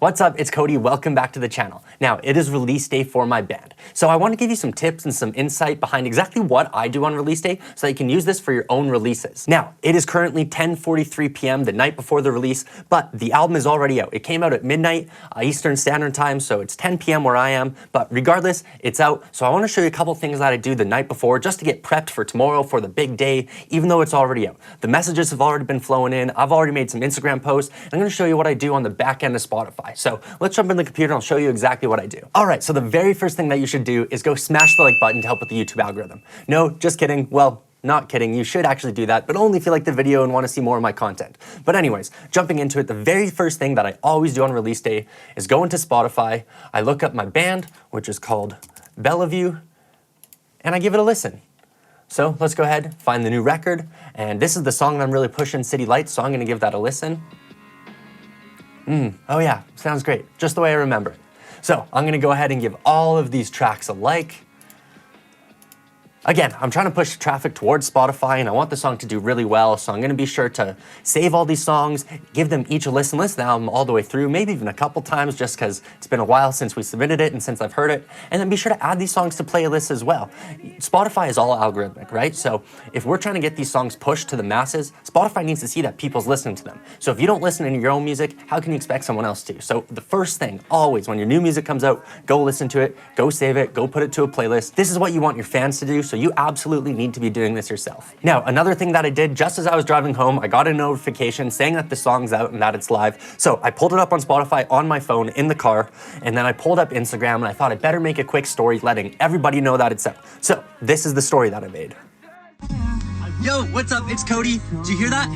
What's up, it's Cody, welcome back to the channel. Now, it is release day for my band. So I want to give you some tips and some insight behind exactly what I do on release day so that you can use this for your own releases. Now, it is currently 10:43 p.m. the night before the release, but the album is already out. It came out at midnight Eastern Standard Time, so it's 10 p.m. where I am, but regardless, it's out. So I want to show you a couple things that I do the night before just to get prepped for tomorrow for the big day, even though it's already out. The messages have already been flowing in. I've already made some Instagram posts. I'm going to show you what I do on the back end of Spotify. So let's jump in the computer and I'll show you exactly what I do. All right, so the very first thing that you should do is go smash the like button to help with the YouTube algorithm. No, just kidding. Well, not kidding, you should actually do that, but only if you like the video and want to see more of my content. But anyways, jumping into it, the very first thing that I always do on release day is go into Spotify, I look up my band, which is called Bellevue, and I give it a listen. So let's go ahead, find the new record, and this is the song that I'm really pushing, City Lights, so I'm gonna give that a listen. Oh yeah, sounds great, just the way I remember it. So I'm gonna go ahead and give all of these tracks a like. Again, I'm trying to push traffic towards Spotify and I want the song to do really well, so I'm gonna be sure to save all these songs, give them each a listen the album all the way through, maybe even a couple times just because it's been a while since we submitted it and since I've heard it, and then be sure to add these songs to playlists as well. Spotify is all algorithmic, right? So if we're trying to get these songs pushed to the masses, Spotify needs to see that people's listening to them. So if you don't listen to your own music, how can you expect someone else to? So the first thing, always, when your new music comes out, go listen to it, go save it, go put it to a playlist. This is what you want your fans to do, so you absolutely need to be doing this yourself. Now, another thing that I did just as I was driving home, I got a notification saying that the song's out and that it's live. So I pulled it up on Spotify on my phone in the car, and then I pulled up Instagram and I thought I'd better make a quick story letting everybody know that it's out. So this is the story that I made. Yo, what's up? It's Cody. Did you hear that?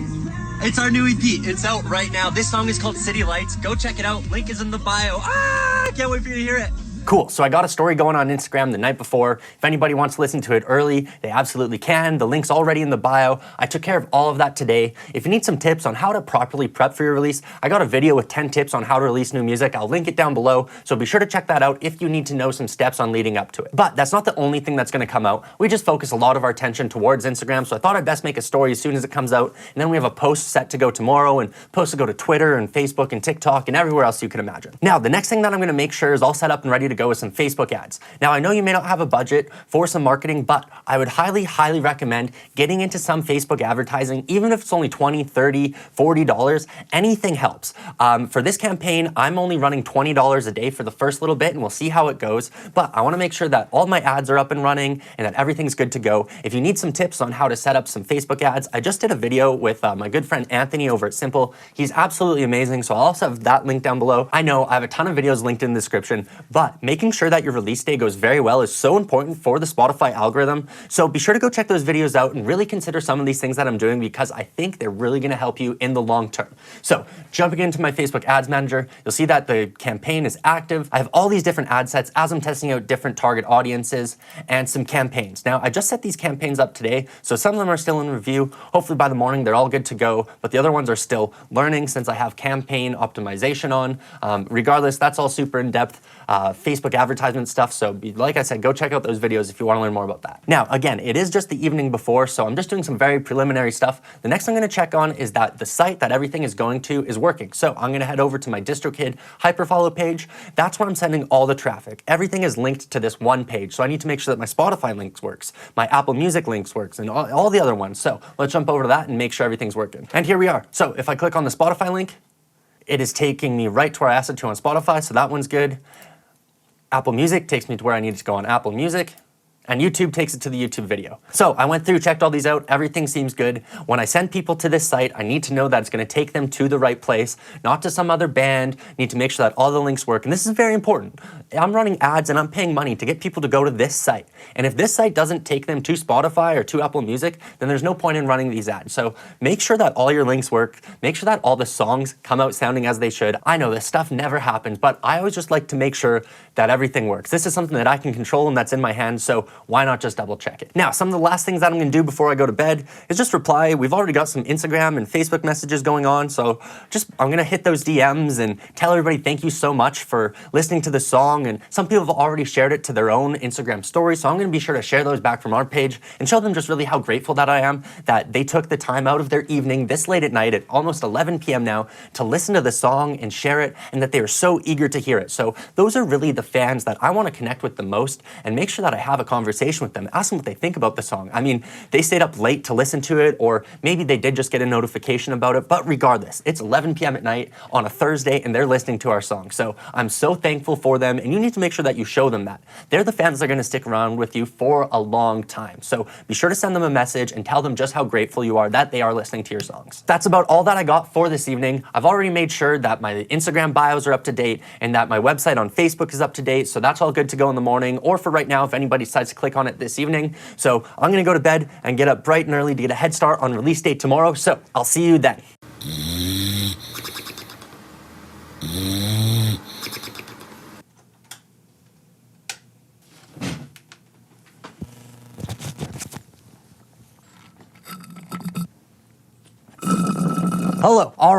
It's our new EP. It's out right now. This song is called City Lights. Go check it out. Link is in the bio. I can't wait for you to hear it. Cool, so I got a story going on Instagram the night before. If anybody wants to listen to it early, they absolutely can. The link's already in the bio. I took care of all of that today. If you need some tips on how to properly prep for your release, I got a video with 10 tips on how to release new music. I'll link it down below, so be sure to check that out if you need to know some steps on leading up to it. But that's not the only thing that's gonna come out. We just focus a lot of our attention towards Instagram, so I thought I'd best make a story as soon as it comes out, and then we have a post set to go tomorrow, and posts to go to Twitter and Facebook and TikTok and everywhere else you can imagine. Now, the next thing that I'm gonna make sure is all set up and ready to go with some Facebook ads. Now, I know you may not have a budget for some marketing, but I would highly, highly recommend getting into some Facebook advertising, even if it's only $20, $30, $40, anything helps. For this campaign, I'm only running $20 a day for the first little bit, and we'll see how it goes, but I wanna make sure that all my ads are up and running and that everything's good to go. If you need some tips on how to set up some Facebook ads, I just did a video with my good friend Anthony over at Simple. He's absolutely amazing, so I'll also have that link down below. I know I have a ton of videos linked in the description, but making sure that your release day goes very well is so important for the Spotify algorithm. So be sure to go check those videos out and really consider some of these things that I'm doing because I think they're really gonna help you in the long term. So jumping into my Facebook Ads Manager, you'll see that the campaign is active. I have all these different ad sets as I'm testing out different target audiences and some campaigns. Now, I just set these campaigns up today, so some of them are still in review. Hopefully by the morning, they're all good to go, but the other ones are still learning since I have campaign optimization on. Regardless, that's all super in-depth Facebook advertisement stuff. So like I said, go check out those videos if you want to learn more about that. Now, again, it is just the evening before, so I'm just doing some very preliminary stuff. The next thing I'm going to check on is that the site that everything is going to is working. So I'm going to head over to my DistroKid hyperfollow page. That's where I'm sending all the traffic. Everything is linked to this one page. So I need to make sure that my Spotify links works, my Apple Music links works, and all the other ones. So let's jump over to that and make sure everything's working. And here we are. So if I click on the Spotify link, it is taking me right to where I asked it to on Spotify. So that one's good. Apple Music takes me to where I need to go on Apple Music, and YouTube takes it to the YouTube video. So I went through, checked all these out, everything seems good. When I send people to this site, I need to know that it's gonna take them to the right place, not to some other band, need to make sure that all the links work, and this is very important. I'm running ads and I'm paying money to get people to go to this site. And if this site doesn't take them to Spotify or to Apple Music, then there's no point in running these ads. So make sure that all your links work, make sure that all the songs come out sounding as they should. I know this stuff never happens, but I always just like to make sure that everything works. This is something that I can control and that's in my hands, so why not just double check it? Now, some of the last things that I'm gonna do before I go to bed is just reply. We've already got some Instagram and Facebook messages going on, so I'm gonna hit those DMs and tell everybody thank you so much for listening to the song. And some people have already shared it to their own Instagram stories, so I'm gonna be sure to share those back from our page and show them just really how grateful that I am that they took the time out of their evening this late at night at almost 11 p.m. now to listen to the song and share it, and that they are so eager to hear it. So those are really the fans that I want to connect with the most and make sure that I have a conversation with them, ask them what they think about the song. I mean, they stayed up late to listen to it, or maybe they did just get a notification about it, but regardless, it's 11 p.m. at night on a Thursday and they're listening to our song. So I'm so thankful for them, and you need to make sure that you show them that. They're the fans that are going to stick around with you for a long time. So be sure to send them a message and tell them just how grateful you are that they are listening to your songs. That's about all that I got for this evening. I've already made sure that my Instagram bios are up to date and that my website on Facebook is up to date, so that's all good to go in the morning, or for right now if anybody decides to click on it this evening. So I'm gonna go to bed and get up bright and early to get a head start on release date tomorrow, so I'll see you then. Hello, all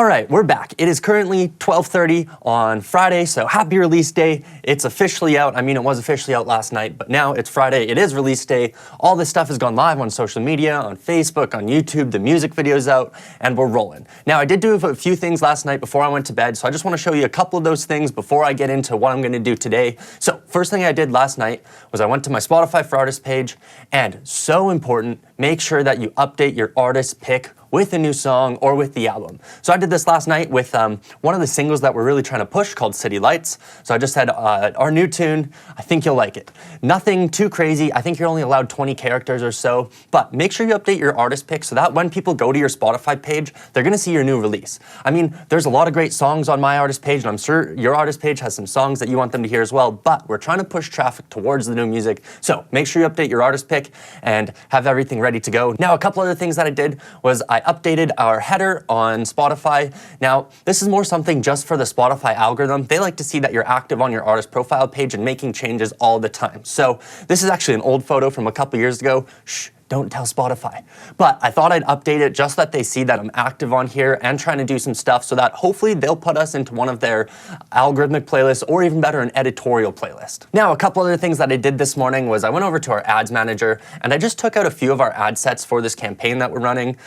right, we're back. It is currently 12:30 on Friday, so happy release day. It's officially out. I mean, it was officially out last night, but now it's Friday. It is release day. All this stuff has gone live on social media, on Facebook, on YouTube. The music video's out, and we're rolling. Now, I did do a few things last night before I went to bed, so I just want to show you a couple of those things before I get into what I'm going to do today. So, first thing I did last night was I went to my Spotify for Artists page, and so important, make sure that you update your artist pick with a new song or with the album. So I did this last night with one of the singles that we're really trying to push called City Lights. So I just said, our new tune, I think you'll like it. Nothing too crazy. I think you're only allowed 20 characters or so, but make sure you update your artist pick so that when people go to your Spotify page, they're gonna see your new release. I mean, there's a lot of great songs on my artist page, and I'm sure your artist page has some songs that you want them to hear as well, but we're trying to push traffic towards the new music. So make sure you update your artist pick and have everything ready to go. Now, a couple other things that I did was I updated our header on Spotify. Now, this is more something just for the Spotify algorithm. They like to see that you're active on your artist profile page and making changes all the time. So this is actually an old photo from a couple years ago. Shh. Don't tell Spotify. But I thought I'd update it just so that they see that I'm active on here and trying to do some stuff so that hopefully they'll put us into one of their algorithmic playlists, or even better, an editorial playlist. Now, a couple other things that I did this morning was I went over to our ads manager and I just took out a few of our ad sets for this campaign that we're running.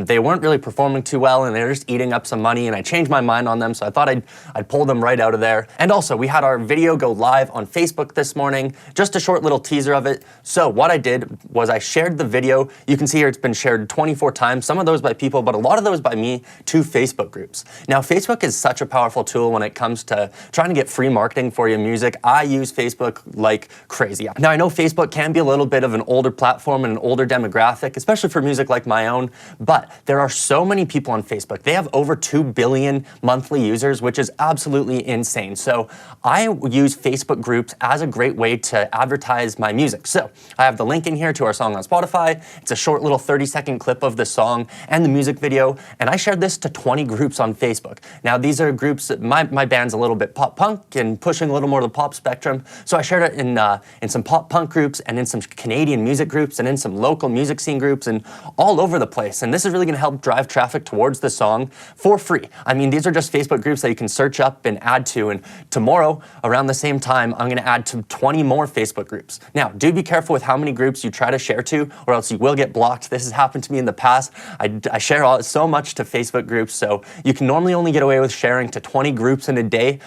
They weren't really performing too well and they were just eating up some money, and I changed my mind on them, so I thought I'd pull them right out of there. And also, we had our video go live on Facebook this morning, just a short little teaser of it. So what I did was I shared the video. You can see here it's been shared 24 times, some of those by people, but a lot of those by me, to Facebook groups. Now, Facebook is such a powerful tool when it comes to trying to get free marketing for your music. I use Facebook like crazy. Now, I know Facebook can be a little bit of an older platform and an older demographic, especially for music like my own, but there are so many people on Facebook. They have over 2 billion monthly users, which is absolutely insane. So I use Facebook groups as a great way to advertise my music. So I have the link in here to our song on Spotify. It's a short little 30-second clip of the song and the music video, and I shared this to 20 groups on Facebook. Now, these are groups that my band's a little bit pop punk and pushing a little more to the pop spectrum, so I shared it in some pop punk groups and in some Canadian music groups and in some local music scene groups and all over the place. And this is really going to help drive traffic towards the song for free. I mean, these are just Facebook groups that you can search up and add to, and tomorrow, around the same time, I'm going to add to 20 more Facebook groups. Now, do be careful with how many groups you try to share to, or else you will get blocked. This has happened to me in the past. I share so much to Facebook groups, so you can normally only get away with sharing to 20 groups in a day.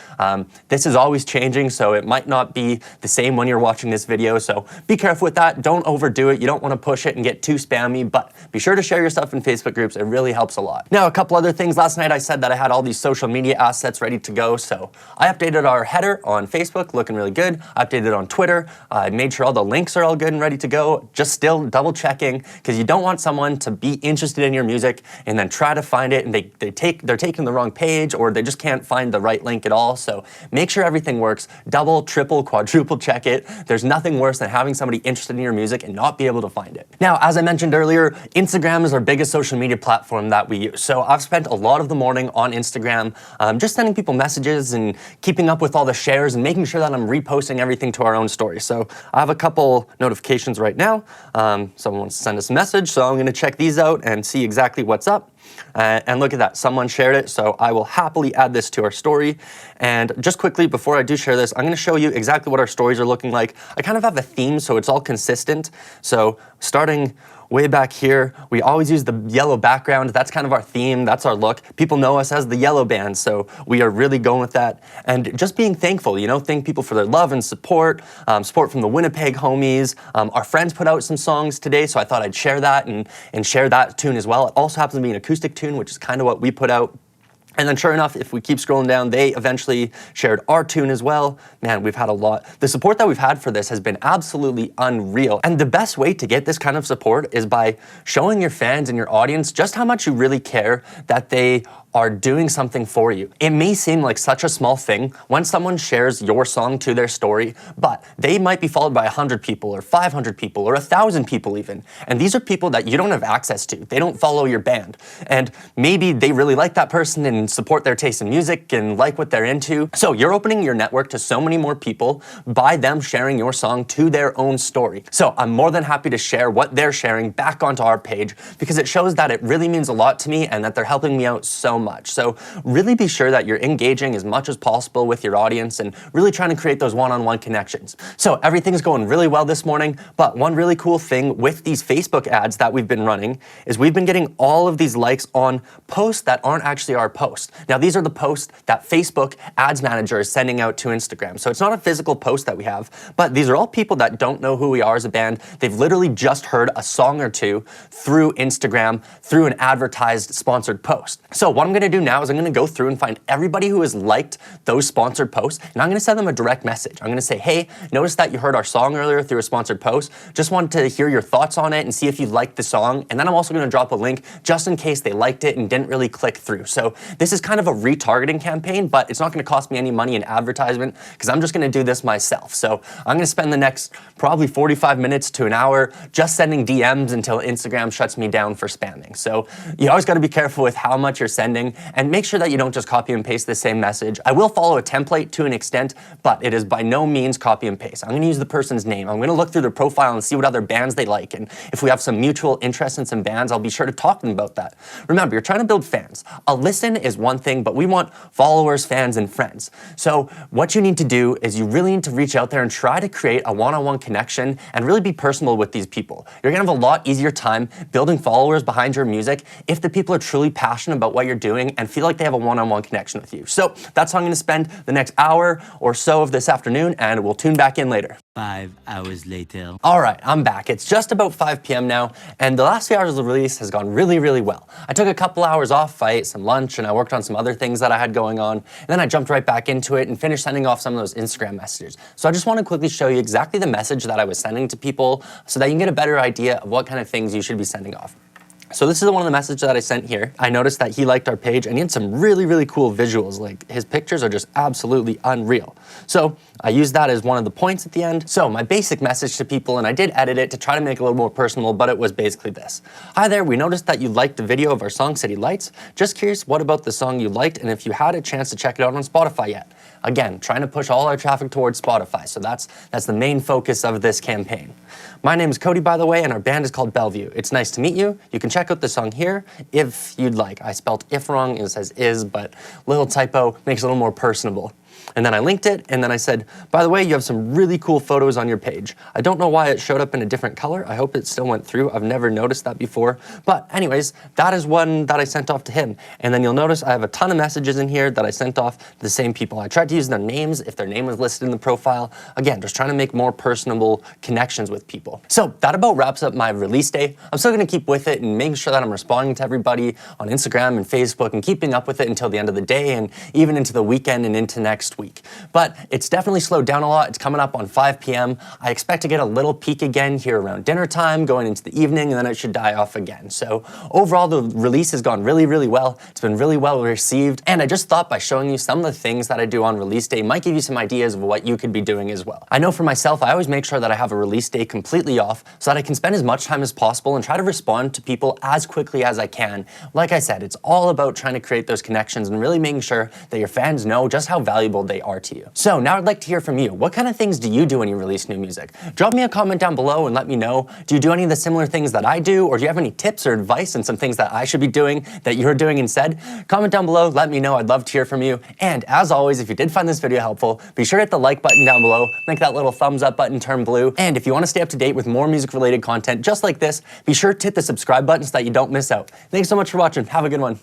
This is always changing, so it might not be the same when you're watching this video, so be careful with that. Don't overdo it. You don't want to push it and get too spammy, but be sure to share your stuff in Facebook groups. It really helps a lot. Now, a couple other things. Last night I said that I had all these social media assets ready to go, so I updated our header on Facebook, looking really good. I updated it on Twitter. I made sure all the links are all good and ready to go. Just still double checking, because you don't want someone to be interested in your music and then try to find it and they're taking the wrong page, or they just can't find the right link at all. So make sure everything works. Double, triple, quadruple check it. There's nothing worse than having somebody interested in your music and not be able to find it. Now, as I mentioned earlier, Instagram is our biggest social media platform that we use. So I've spent a lot of the morning on Instagram, just sending people messages and keeping up with all the shares and making sure that I'm reposting everything to our own story. So I have a couple notifications right now. Someone wants to send us a message, so I'm gonna check these out and see exactly what's up. And look at that, someone shared it, so I will happily add this to our story. And just quickly, before I do share this, I'm gonna show you exactly what our stories are looking like. I kind of have a theme, so it's all consistent. So starting way back here, we always use the yellow background. That's kind of our theme, that's our look. People know us as the Yellow Band, so we are really going with that. And just being thankful, you know, thank people for their love and support, support from the Winnipeg homies. Our friends put out some songs today, so I thought I'd share that and share that tune as well. It also happens to be an acoustic tune, which is kind of what we put out. And then sure enough, if we keep scrolling down, they eventually shared our tune as well. Man, we've had a lot. The support that we've had for this has been absolutely unreal. And the best way to get this kind of support is by showing your fans and your audience just how much you really care that they are doing something for you. It may seem like such a small thing when someone shares your song to their story, but they might be followed by 100 people or 500 people or 1,000 people even. And these are people that you don't have access to. They don't follow your band. And maybe they really like that person and support their taste in music and like what they're into. So you're opening your network to so many more people by them sharing your song to their own story. So I'm more than happy to share what they're sharing back onto our page, because it shows that it really means a lot to me and that they're helping me out so much. So really be sure that you're engaging as much as possible with your audience and really trying to create those one-on-one connections. So everything's going really well this morning, but one really cool thing with these Facebook ads that we've been running is we've been getting all of these likes on posts that aren't actually our posts. Now these are the posts that Facebook Ads Manager is sending out to Instagram. So it's not a physical post that we have, but these are all people that don't know who we are as a band. They've literally just heard a song or two through Instagram, through an advertised sponsored post. So what I'm gonna do now is I'm gonna go through and find everybody who has liked those sponsored posts, and I'm gonna send them a direct message. I'm gonna say, hey, notice that you heard our song earlier through a sponsored post. Just wanted to hear your thoughts on it and see if you liked the song. And then I'm also gonna drop a link just in case they liked it and didn't really click through. So this is kind of a retargeting campaign, but it's not gonna cost me any money in advertisement because I'm just gonna do this myself. So I'm gonna spend the next probably 45 minutes to an hour just sending DMs until Instagram shuts me down for spamming. So you always gotta be careful with how much you're sending, and make sure that you don't just copy and paste the same message. I will follow a template to an extent, but it is by no means copy and paste. I'm gonna use the person's name. I'm gonna look through their profile and see what other bands they like, and if we have some mutual interest in some bands, I'll be sure to talk to them about that. Remember, you're trying to build fans. A listen is one thing, but we want followers, fans, and friends. So what you need to do is you really need to reach out there and try to create a one-on-one connection and really be personal with these people. You're gonna have a lot easier time building followers behind your music if the people are truly passionate about what you're doing and feel like they have a one-on-one connection with you. So that's how I'm gonna spend the next hour or so of this afternoon, and we'll tune back in later. 5 hours later. All right, I'm back. It's just about 5 p.m. now, and the last few hours of the release has gone really, really well. I took a couple hours off, I ate some lunch, and I worked on some other things that I had going on, and then I jumped right back into it and finished sending off some of those Instagram messages. So I just want to quickly show you exactly the message that I was sending to people so that you can get a better idea of what kind of things you should be sending off. So this is one of the messages that I sent here. I noticed that he liked our page and he had some really, really cool visuals. Like his pictures are just absolutely unreal. So I used that as one of the points at the end. So my basic message to people, and I did edit it to try to make it a little more personal, but it was basically this. Hi there, we noticed that you liked the video of our song City Lights. Just curious what about the song you liked and if you had a chance to check it out on Spotify yet. Again, trying to push all our traffic towards Spotify. So that's the main focus of this campaign. My name is Cody, by the way, and our band is called Bellevue. It's nice to meet you. You can check out the song here if you'd like. I spelled if wrong, it says is, but little typo makes it a little more personable. And then I linked it, and then I said, by the way, you have some really cool photos on your page. I don't know why it showed up in a different color. I hope it still went through. I've never noticed that before. But anyways, that is one that I sent off to him. And then you'll notice I have a ton of messages in here that I sent off to the same people. I tried to use their names if their name was listed in the profile. Again, just trying to make more personable connections with people. So that about wraps up my release day. I'm still gonna keep with it and making sure that I'm responding to everybody on Instagram and Facebook and keeping up with it until the end of the day and even into the weekend and into next next week. But it's definitely slowed down a lot. It's coming up on 5 p.m. I expect to get a little peak again here around dinner time, going into the evening, and then it should die off again. So overall, the release has gone really, really well. It's been really well received, and I just thought by showing you some of the things that I do on release day might give you some ideas of what you could be doing as well. I know for myself, I always make sure that I have a release day completely off so that I can spend as much time as possible and try to respond to people as quickly as I can. Like I said, it's all about trying to create those connections and really making sure that your fans know just how valuable they are to you. So now I'd like to hear from you. What kind of things do you do when you release new music? Drop me a comment down below and let me know. Do you do any of the similar things that I do, or do you have any tips or advice and some things that I should be doing that you're doing instead? Comment down below, let me know. I'd love to hear from you. And as always, if you did find this video helpful, be sure to hit the like button down below, make that little thumbs up button turn blue. And if you want to stay up to date with more music related content just like this, be sure to hit the subscribe button so that you don't miss out. Thanks so much for watching. Have a good one.